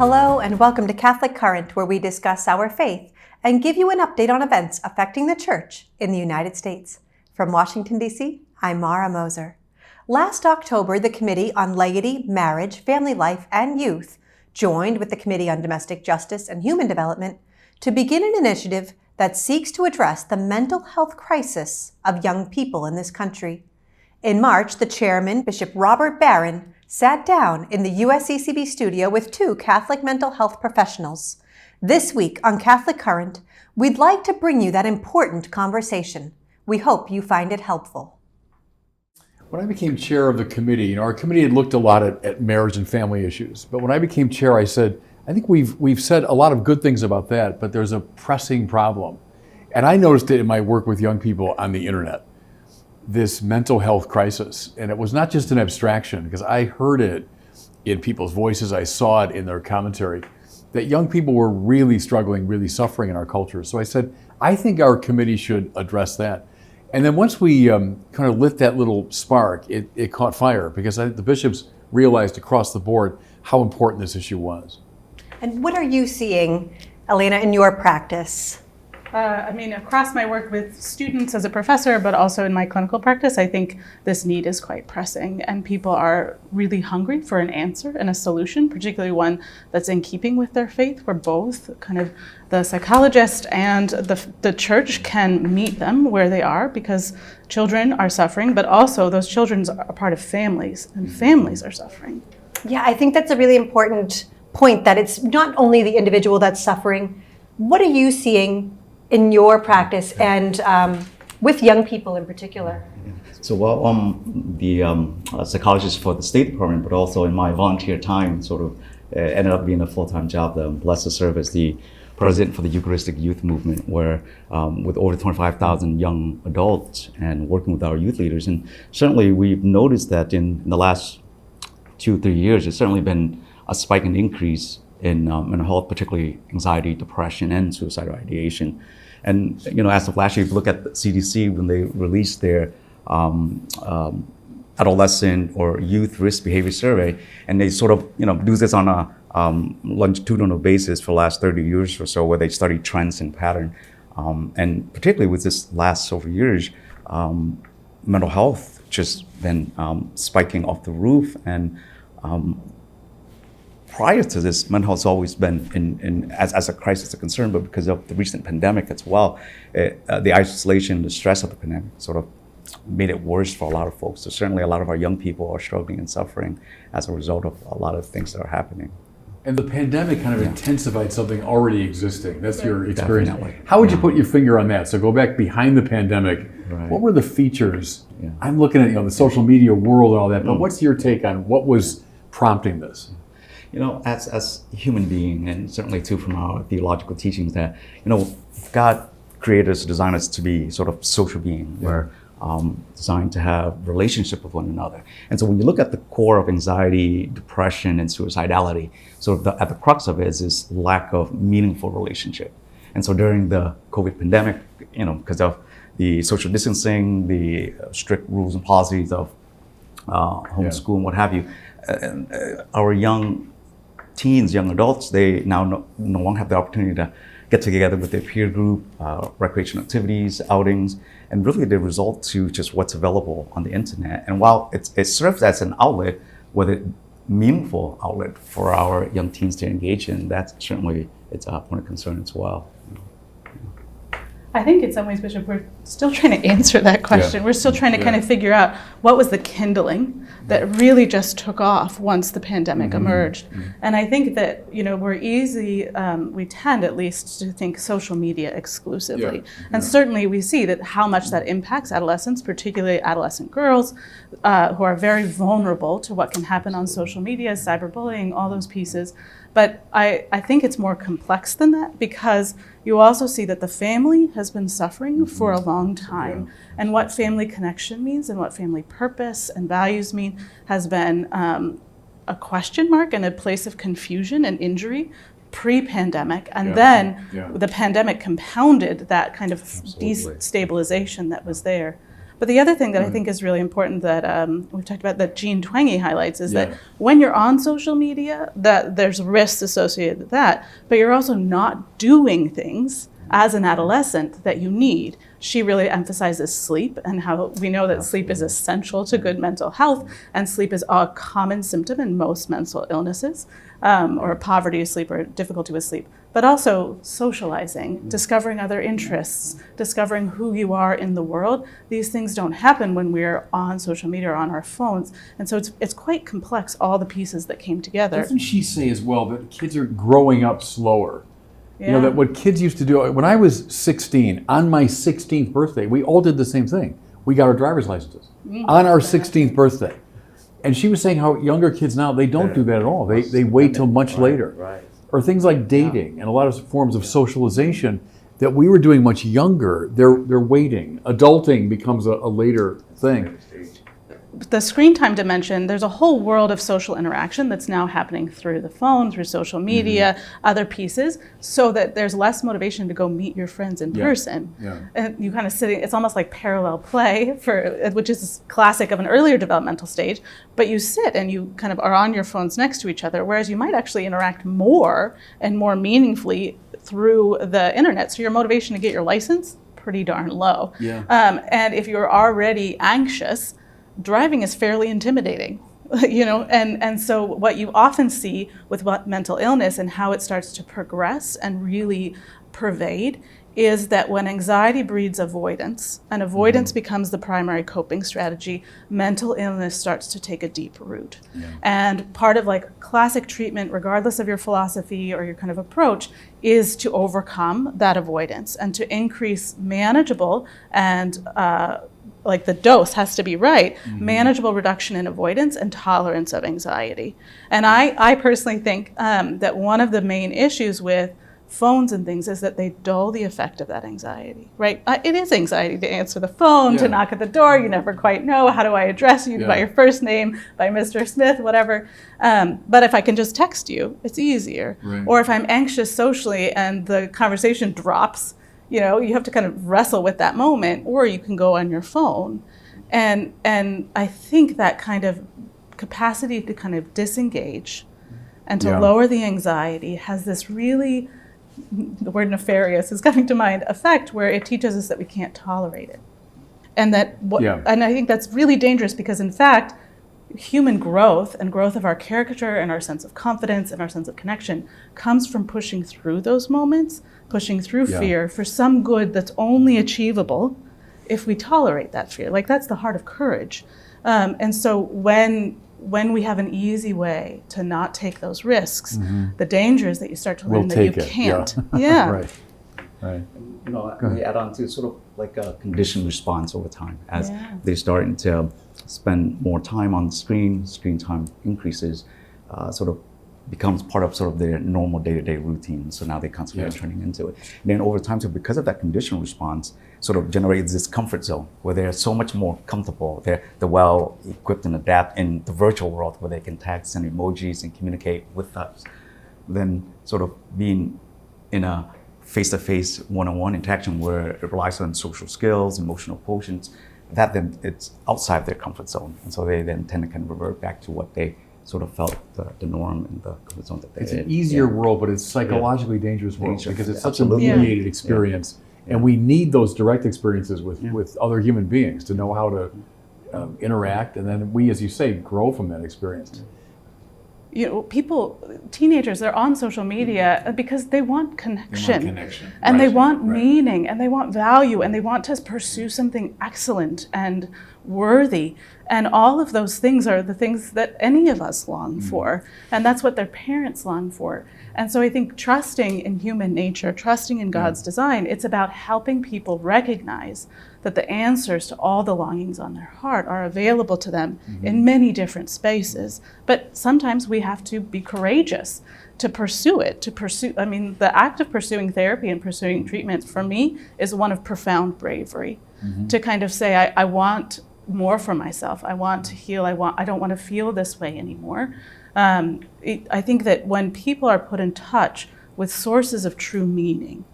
Hello and welcome to Catholic Current, where we discuss our faith and give you an update on events affecting the Church in the United States. From Washington, D.C., I'm Mara Moser. Last October, the Committee on Laity, Marriage, Family Life, and Youth joined with the Committee on Domestic Justice and Human Development to begin an initiative that seeks to address the mental health crisis of young people in this country. In March, the chairman, Bishop Robert Barron, sat down in the USCCB studio with two Catholic mental health professionals. This week on Catholic Current, we'd like to bring you that important conversation. We hope you find it helpful. When I became chair of the committee, our committee had looked a lot at marriage and family issues. But when I became chair, I said, I think we've said a lot of good things about that, but there's a pressing problem. And I noticed it in my work with young people on the internet, this mental health crisis. And it was not just an abstraction, because I heard it in people's voices, I saw it in their commentary, that young people were really struggling, really suffering in our culture. So I said, I think our committee should address that. And then once we kind of lit that little spark, it caught fire, because I think the bishops realized across the board how important this issue was. And what are you seeing, Elena, in your practice? Across my work with students as a professor, but also in my clinical practice, I think this need is quite pressing, and people are really hungry for an answer and a solution, particularly one that's in keeping with their faith, where both kind of the psychologist and the church can meet them where they are, because children are suffering, but also those children are part of families, and families are suffering. Yeah, I think that's a really important point, that it's not only the individual that's suffering. What are you seeing in your practice and with young people in particular? So, the psychologist for the State Department, but also in my volunteer time, sort of ended up being a full-time job. I'm blessed to serve as the president for the Eucharistic Youth Movement, where with over 25,000 young adults and working with our youth leaders. And certainly we've noticed that in the last 2-3 years, there's certainly been a spike in increase in mental health, particularly anxiety, depression, and suicidal ideation. And as of last year, if you look at the CDC, when they released their adolescent or youth risk behavior survey, and they sort of do this on a longitudinal basis for the last 30 years or so, where they study trends and pattern. And particularly with this last several years, mental health just been spiking off the roof. And prior to this, mental health has always been as a crisis, a concern, but because of the recent pandemic as well, the isolation, the stress of the pandemic sort of made it worse for a lot of folks. So certainly a lot of our young people are struggling and suffering as a result of a lot of things that are happening. And the pandemic kind of intensified something already existing. That's your experience. Definitely. How would you put your finger on that? So go back behind the pandemic. Right. What were the features? Yeah. I'm looking at the social media world and all that, but what's your take on what was prompting this? As a human being, and certainly too from our theological teachings, that God created us, designed us to be sort of social beings. We're designed to have relationship with one another. And so when you look at the core of anxiety, depression, and suicidality, sort of at the crux of it is this lack of meaningful relationship. And so during the COVID pandemic, because of the social distancing, the strict rules and policies of homeschool and what have you, our young teens, young adults, they now no longer have the opportunity to get together with their peer group, recreational activities, outings, and really they result to just what's available on the internet. And while it serves as an outlet, whether a meaningful outlet for our young teens to engage in, that's certainly it's a point of concern as well. I think in some ways, Bishop, we're still trying to answer that question. Yeah. We're still trying to kind of figure out what was the kindling that really just took off once the pandemic emerged. And I think that, we're we tend at least to think social media exclusively. And certainly we see that how much that impacts adolescents, particularly adolescent girls, who are very vulnerable to what can happen on social media, cyberbullying, all those pieces. But I think it's more complex than that, because you also see that the family has been suffering for a long time. And what family connection means and what family purpose and values mean has been a question mark and a place of confusion and injury pre-pandemic. And then the pandemic compounded that kind of destabilization that was there. But the other thing that I think is really important that we've talked about that Jean Twenge highlights is Yeah. that when you're on social media, that there's risks associated with that, but you're also not doing things as an adolescent that you need. She really emphasizes sleep and how we know that sleep is essential to good mental health, and sleep is a common symptom in most mental illnesses, or poverty of sleep or difficulty with sleep. But also socializing, discovering other interests, discovering who you are in the world. These things don't happen when we're on social media or on our phones. And so it's quite complex, all the pieces that came together. Doesn't she say as well that kids are growing up slower? Yeah. You know, that what kids used to do, when I was 16, on my 16th birthday, we all did the same thing. We got our driver's licenses on our 16th birthday. And she was saying how younger kids now, they don't do that at all. They wait till much later. Right. Or things like dating and a lot of forms of socialization that we were doing much younger, they're waiting. Adulting becomes a later thing. The screen time dimension, there's a whole world of social interaction that's now happening through the phone, through social media, other pieces, so that there's less motivation to go meet your friends in person. Yeah. And you kind of sitting, it's almost like parallel play, which is classic of an earlier developmental stage, but you sit and you kind of are on your phones next to each other, whereas you might actually interact more and more meaningfully through the internet. So your motivation to get your license, pretty darn low. Yeah. And if you're already anxious, driving is fairly intimidating, you know, and so what you often see with mental illness and how it starts to progress and really pervade is that when anxiety breeds avoidance and avoidance becomes the primary coping strategy, mental illness starts to take a deep root. And part of like classic treatment, regardless of your philosophy or your kind of approach, is to overcome that avoidance and to increase manageable and like the dose has to be right, manageable reduction in avoidance and tolerance of anxiety. And I personally think that one of the main issues with phones and things is that they dull the effect of that anxiety, right? It is anxiety to answer the phone, to knock at the door. You never quite know, how do I address you by your first name, by Mr. Smith, whatever. But if I can just text you, it's easier. Right. Or if I'm anxious socially and the conversation drops, you know, you have to kind of wrestle with that moment, or you can go on your phone. And I think that kind of capacity to kind of disengage and to lower the anxiety has this really, the word nefarious is coming to mind, effect where it teaches us that we can't tolerate it. And that, and I think that's really dangerous because in fact, human growth and growth of our caricature and our sense of confidence and our sense of connection comes from pushing through those moments, pushing through fear for some good that's only achievable if we tolerate that fear. Like that's the heart of courage. And so when we have an easy way to not take those risks, the danger is that you start to learn that you can't. Right. You know, we add on to sort of like a conditioned response over time as they're starting to spend more time on the screen time increases, sort of becomes part of sort of their normal day-to-day routine. So now they constantly are turning into it. And then over time, so because of that conditional response, sort of generates this comfort zone where they're so much more comfortable. They're well equipped and adapt in the virtual world where they can text and emojis and communicate with us. Then sort of being in a face-to-face one-on-one interaction where it relies on social skills, emotional quotients, that then it's outside their comfort zone. And so they then tend to kind of revert back to what they sort of felt the norm and the comfort zone that they It's an easier world, but it's psychologically dangerous world Dangerous, because it's yeah, such a mediated experience. And we need those direct experiences with other human beings to know how to interact. And then we, as you say, grow from that experience. You know, teenagers, they're on social media because they want connection. And they want meaning, and they want value, and they want to pursue something excellent and worthy. And all of those things are the things that any of us long for. And that's what their parents long for. And so I think trusting in human nature, trusting in God's design, it's about helping people recognize that the answers to all the longings on their heart are available to them in many different spaces. But sometimes we have to be courageous to pursue it, I mean, the act of pursuing therapy and pursuing treatments for me is one of profound bravery. To kind of say, I want more for myself. I want to heal. I don't want to feel this way anymore. I think that when people are put in touch with sources of true meaning,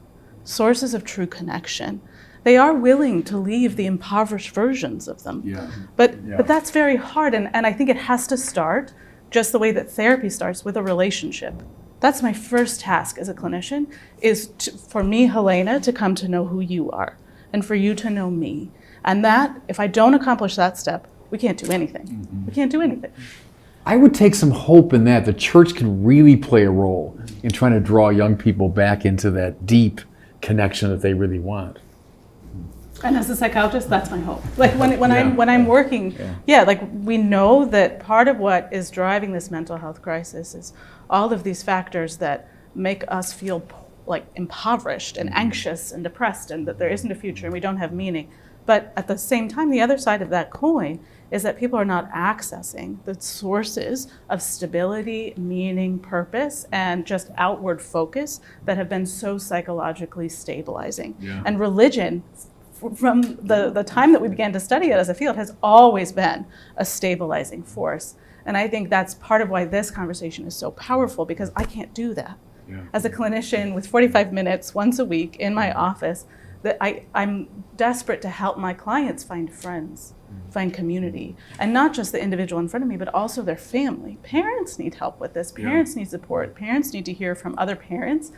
sources of true connection. They are willing to leave the impoverished versions of them. Yeah. But that's very hard, and I think it has to start just the way that therapy starts, with a relationship. That's my first task as a clinician, is for me, Helena, to come to know who you are, and for you to know me. And that, if I don't accomplish that step, we can't do anything. We can't do anything. I would take some hope in that the church can really play a role in trying to draw young people back into that deep connection that they really want. And as a psychologist, that's my hope. Like when I'm working, like we know that part of what is driving this mental health crisis is all of these factors that make us feel like impoverished and anxious and depressed, and that there isn't a future and we don't have meaning. But at the same time, the other side of that coin is that people are not accessing the sources of stability, meaning, purpose, and just outward focus that have been so psychologically stabilizing. Yeah. And religion, from the time that we began to study it as a field, has always been a stabilizing force. And I think that's part of why this conversation is so powerful, because I can't do that. Yeah. As a clinician with 45 minutes once a week in my office, that I'm desperate to help my clients find friends, find community, and not just the individual in front of me, but also their family. Parents need help with this. Parents need support. Parents need to hear from other parents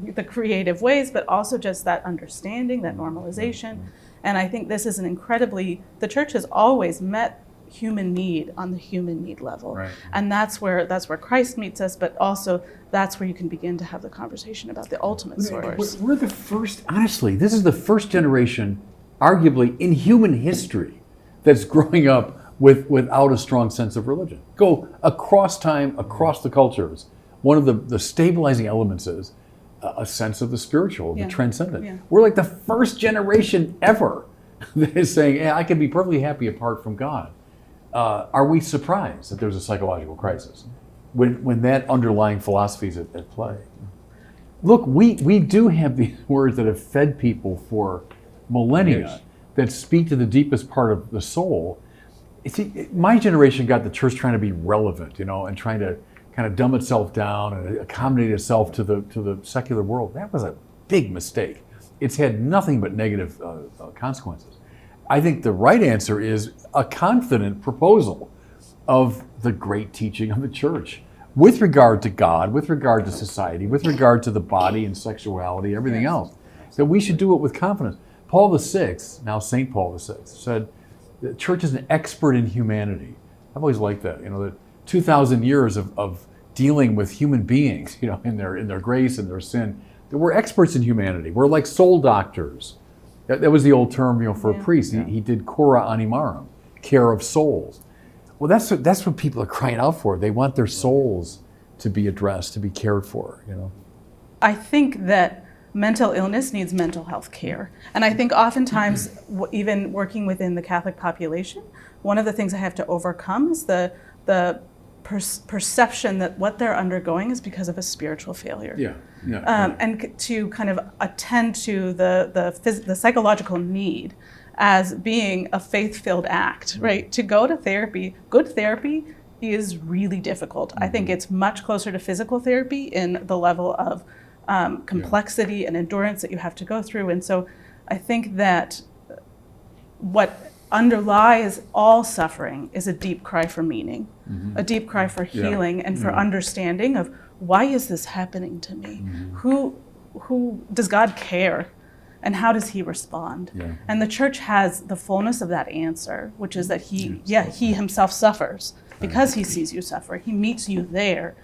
the creative ways, but also just that understanding, that normalization. And I think this is the church has always met human need on the human need level. Right. And that's where Christ meets us, but also that's where you can begin to have the conversation about the ultimate source. We're the first, honestly, this is the first generation, arguably, in human history that's growing up without a strong sense of religion. Go across time, across the cultures. One of the stabilizing elements is a sense of the spiritual, the transcendent. Yeah. We're like the first generation ever that is saying, hey, I can be perfectly happy apart from God. Are we surprised that there's a psychological crisis when that underlying philosophy is at play? Look, we do have these words that have fed people for millennia that speak to the deepest part of the soul. See, my generation got the church trying to be relevant, and trying to kind of dumb itself down and accommodate itself to the secular world. That was a big mistake. It's had nothing but negative consequences. I think the right answer is a confident proposal of the great teaching of the church with regard to God, with regard to society, with regard to the body and sexuality, everything else, that we should do it with confidence. Paul VI, now St. Paul VI, said the church is an expert in humanity. I've always liked that, that 2,000 years of dealing with human beings, in their grace and their sin. We're experts in humanity. We're like soul doctors. That was the old term, for a priest. He did cura animarum, care of souls. Well, that's what people are crying out for. They want their souls to be addressed, to be cared for. I think that mental illness needs mental health care, and I think oftentimes, even working within the Catholic population, one of the things I have to overcome is the perception that what they're undergoing is because of a spiritual failure. And to kind of attend to the psychological need as being a faith-filled act, right? To go to therapy, good therapy is really difficult. I think it's much closer to physical therapy in the level of complexity and endurance that you have to go through. And so I think that what underlies all suffering is a deep cry for meaning, a deep cry for healing and for understanding of, why is this happening to me? Who does God care? And how does he respond? And the church has the fullness of that answer, which is that he himself suffers because he sees you suffer. He meets you there.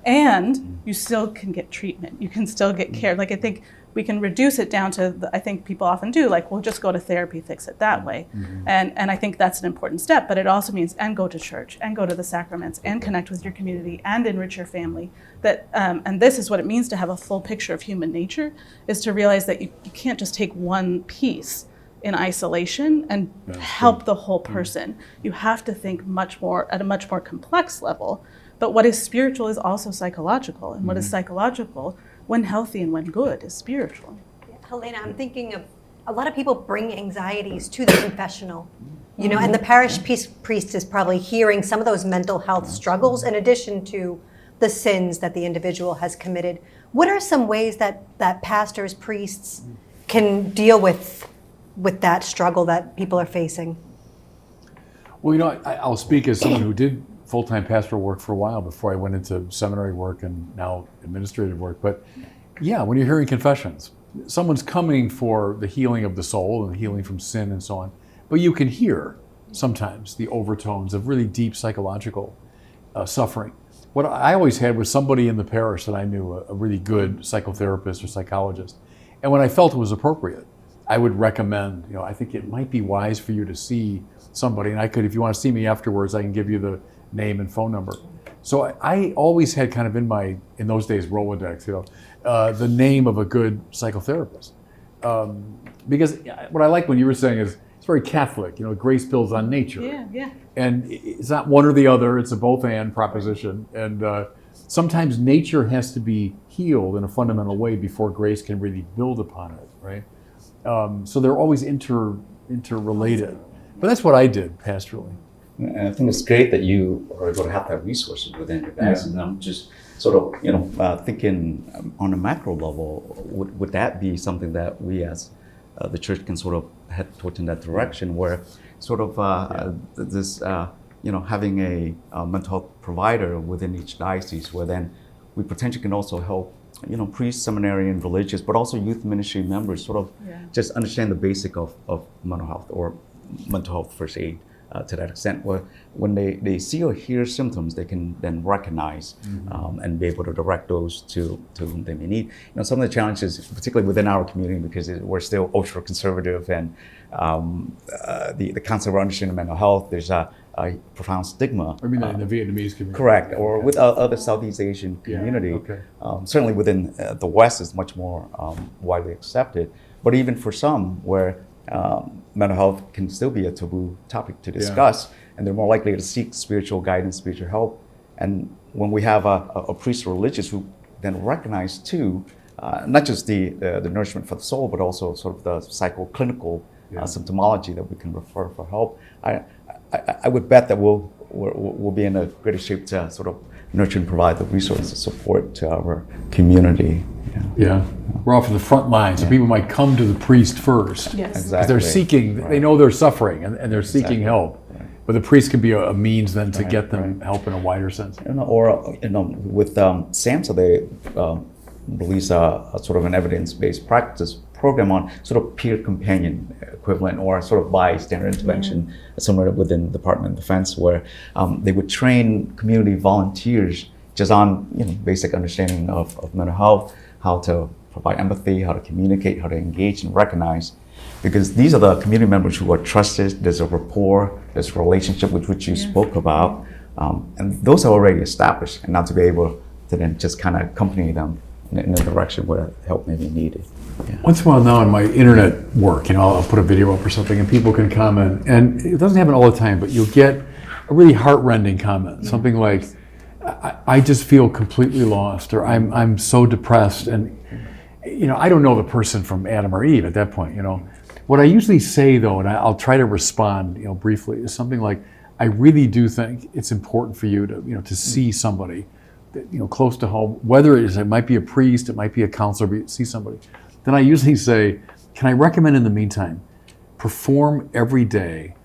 And you still can get treatment. You can still get care. Like, I think we can reduce it down to, I think people often do, like, we'll just go to therapy, fix it that way. And I think that's an important step, but it also means, and go to church, and go to the sacraments, and connect with your community, and enrich your family. That, and this is what it means to have a full picture of human nature, is to realize that you can't just take one piece in isolation and help the whole person. You have to think much more at a much more complex level. But what is spiritual is also psychological, and what is psychological, when healthy and when good, is spiritual. Helena, I'm thinking of a lot of people bring anxieties to the confessional, and the parish priest is probably hearing some of those mental health struggles in addition to the sins that the individual has committed. What are some ways that pastors, priests can deal with that struggle that people are facing? Well, I'll speak as someone who did full-time pastoral work for a while before I went into seminary work and now administrative work. But yeah, when you're hearing confessions, someone's coming for the healing of the soul and healing from sin and so on, but you can hear sometimes the overtones of really deep psychological suffering. What I always had was somebody in the parish that I knew, a really good psychotherapist or psychologist. And when I felt it was appropriate, I would recommend, I think it might be wise for you to see somebody. And I could, if you want to see me afterwards, I can give you the name and phone number. So I always had kind of in those days, Rolodex, the name of a good psychotherapist. Because what I like when you were saying is, it's very Catholic, grace builds on nature. Yeah. And it's not one or the other, it's a both and proposition. And sometimes nature has to be healed in a fundamental way before grace can really build upon it, right? So they're always interrelated. But that's what I did pastorally. And I think it's great that you are able to have that resources within your diocese. And I'm just sort of, thinking on a macro level, would that be something that we as the church can sort of head towards in that direction, where sort of having a mental health provider within each diocese, where then we potentially can also help, priests, seminarian, religious, but also youth ministry members sort of just understand the basic of mental health or mental health first aid. To that extent, where when they see or hear symptoms, they can then recognize and be able to direct those to whom they may need. Some of the challenges, particularly within our community, because we're still ultra conservative, and the concept of understanding mental health, there's a profound stigma. I mean, in the Vietnamese community. Correct, or with other Southeast Asian community. Okay. Certainly within the West, is much more widely accepted. But even for some, where mental health can still be a taboo topic to discuss, and they're more likely to seek spiritual guidance, spiritual help. And when we have a priest or religious who then recognize too, not just the nourishment for the soul, but also sort of the psychoclinical symptomology that we can refer for help, I would bet that we'll be in a greater shape to sort of nurture and provide the resources, support to our community. Yeah, we're off in the front line, so people might come to the priest first. Yes. Exactly. Because they're seeking, they know they're suffering, and they're seeking help. Right. But the priest can be a means then to get them help in a wider sense. Or with SAMHSA, they release a sort of an evidence-based practice program on sort of peer companion equivalent, or sort of bystander intervention, somewhere within the Department of Defense, where they would train community volunteers just on basic understanding of mental health, how to provide empathy, how to communicate, how to engage and recognize. Because these are the community members who are trusted, there's a rapport, there's a relationship with which you spoke about, and those are already established, and now to be able to then just kind of accompany them in a direction where help may be needed. Once in a while now in my internet work, I'll put a video up or something and people can comment, and it doesn't happen all the time, but you'll get a really heart-rending comment, something like, I just feel completely lost, or I'm so depressed, and I don't know the person from Adam or Eve at that point. What I usually say though, and I'll try to respond briefly, is something like, I really do think it's important for you to see somebody close to home, whether it might be a priest, it might be a counselor, but see somebody. Then I usually say, can I recommend in the meantime, perform every day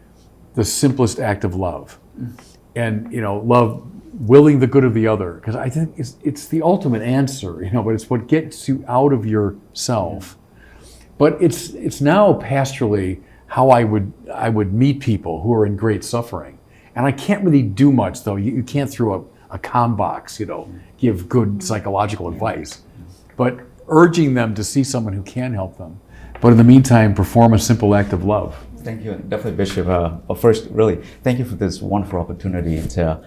the simplest act of love, and love willing the good of the other, because I think it's the ultimate answer, but it's what gets you out of yourself. But it's now pastorally how I would meet people who are in great suffering, and I can't really do much though. You can't through a comm box, give good psychological advice, but urging them to see someone who can help them. But in the meantime, perform a simple act of love. Thank you, definitely, Bishop. First, really, thank you for this wonderful opportunity to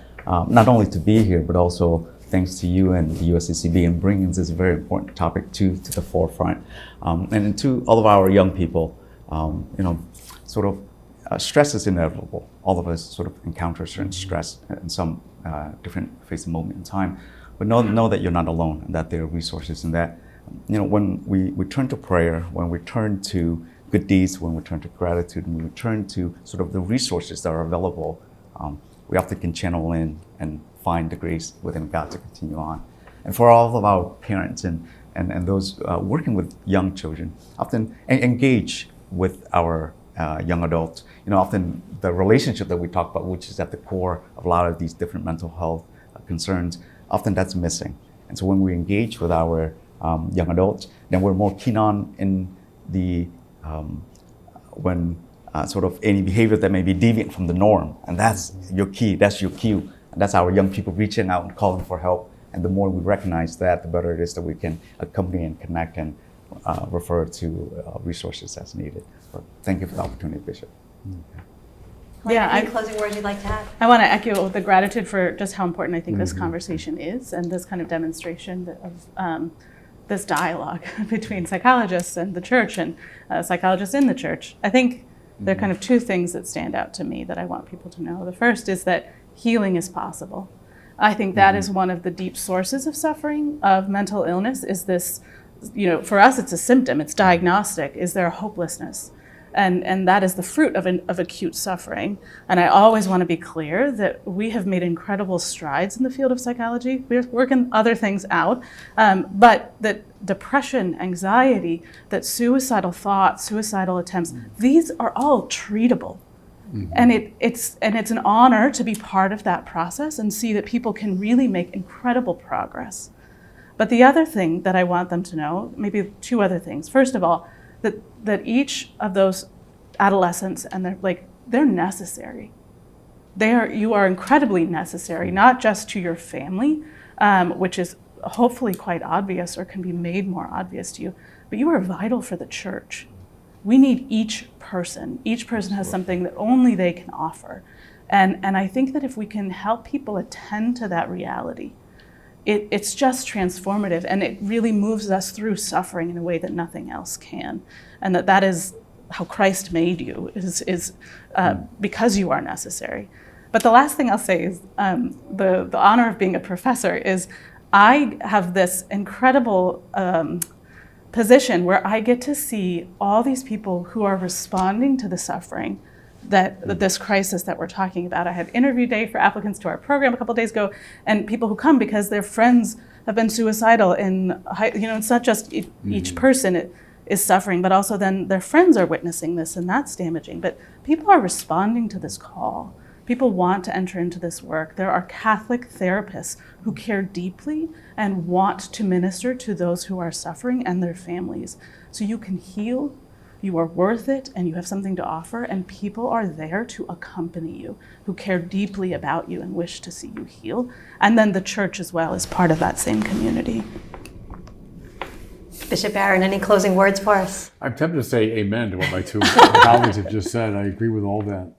not only to be here, but also thanks to you and the USCCB in bringing this very important topic to the forefront. And to all of our young people, sort of stress is inevitable. All of us sort of encounter certain stress in some different phase of moment in time. But know that you're not alone, and that there are resources, and that when we turn to prayer, when we turn to good deeds, when we turn to gratitude, and we turn to sort of the resources that are available, we often can channel in and find the grace within God to continue on. And for all of our parents and those working with young children, often engage with our young adults. Often the relationship that we talk about, which is at the core of a lot of these different mental health concerns, often that's missing. And so when we engage with our young adults, then we're more keen on in the when sort of any behavior that may be deviant from the norm, and that's your key, that's your cue, and that's our young people reaching out and calling for help. And the more we recognize that, the better it is that we can accompany and connect and refer to resources as needed. But thank you for the opportunity, Bishop. Any closing words you'd like to add? I want to echo the gratitude for just how important I think this conversation is, and this kind of demonstration of this dialogue between psychologists and the church, and psychologists in the church. I think there are kind of two things that stand out to me that I want people to know. The first is that healing is possible. I think that is one of the deep sources of suffering, of mental illness, is this, for us it's a symptom, it's diagnostic. Is there a hopelessness? And that is the fruit of acute suffering. And I always want to be clear that we have made incredible strides in the field of psychology. We're working other things out, but that depression, anxiety, that suicidal thoughts, suicidal attempts, these are all treatable. And it's an honor to be part of that process and see that people can really make incredible progress. But the other thing that I want them to know, maybe two other things. First of all, that each of those adolescents and they're necessary. You are incredibly necessary, not just to your family, which is hopefully quite obvious or can be made more obvious to you, but you are vital for the church. We need each person. Each person has something that only they can offer. And I think that if we can help people attend to that reality, it's just transformative, and it really moves us through suffering in a way that nothing else can. And that is how Christ made you, is because you are necessary. But the last thing I'll say is the honor of being a professor is I have this incredible position where I get to see all these people who are responding to the suffering that this crisis that we're talking about. I had interview day for applicants to our program a couple of days ago, and people who come because their friends have been suicidal. It's not just each person is suffering, but also then their friends are witnessing this, and that's damaging. But people are responding to this call. People want to enter into this work. There are Catholic therapists who care deeply and want to minister to those who are suffering and their families. So you can heal, you are worth it, and you have something to offer, and people are there to accompany you, who care deeply about you and wish to see you heal. And then the church as well is part of that same community. Bishop Barron, any closing words for us? I'm tempted to say amen to what my two colleagues have just said. I agree with all that.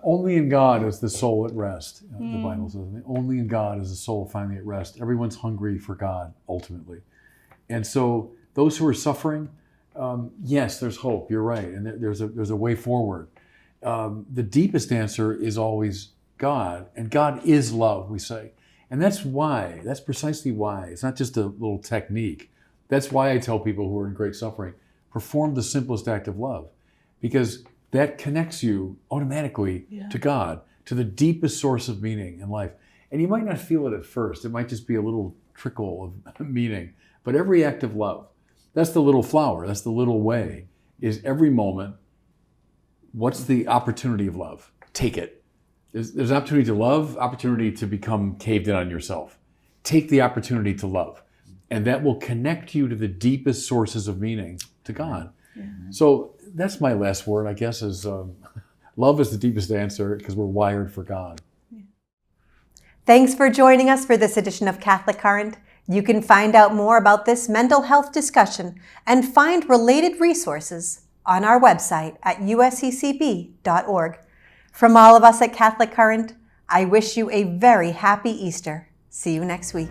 Only in God is the soul at rest. The Bible says, only in God is the soul finally at rest. Everyone's hungry for God, ultimately. And so those who are suffering, yes, there's hope. You're right. And there's a way forward. The deepest answer is always God. And God is love, we say. And that's precisely why. It's not just a little technique. That's why I tell people who are in great suffering, perform the simplest act of love. Because that connects you automatically to God, to the deepest source of meaning in life. And you might not feel it at first. It might just be a little trickle of meaning. But every act of love, that's the little flower, that's the little way, is every moment, what's the opportunity of love? Take it. There's opportunity to love, opportunity to become caved in on yourself. Take the opportunity to love. And that will connect you to the deepest sources of meaning, to God. Yeah. So that's my last word, I guess, is love is the deepest answer because we're wired for God. Yeah. Thanks for joining us for this edition of Catholic Current. You can find out more about this mental health discussion and find related resources on our website at usccb.org. From all of us at Catholic Current, I wish you a very happy Easter. See you next week.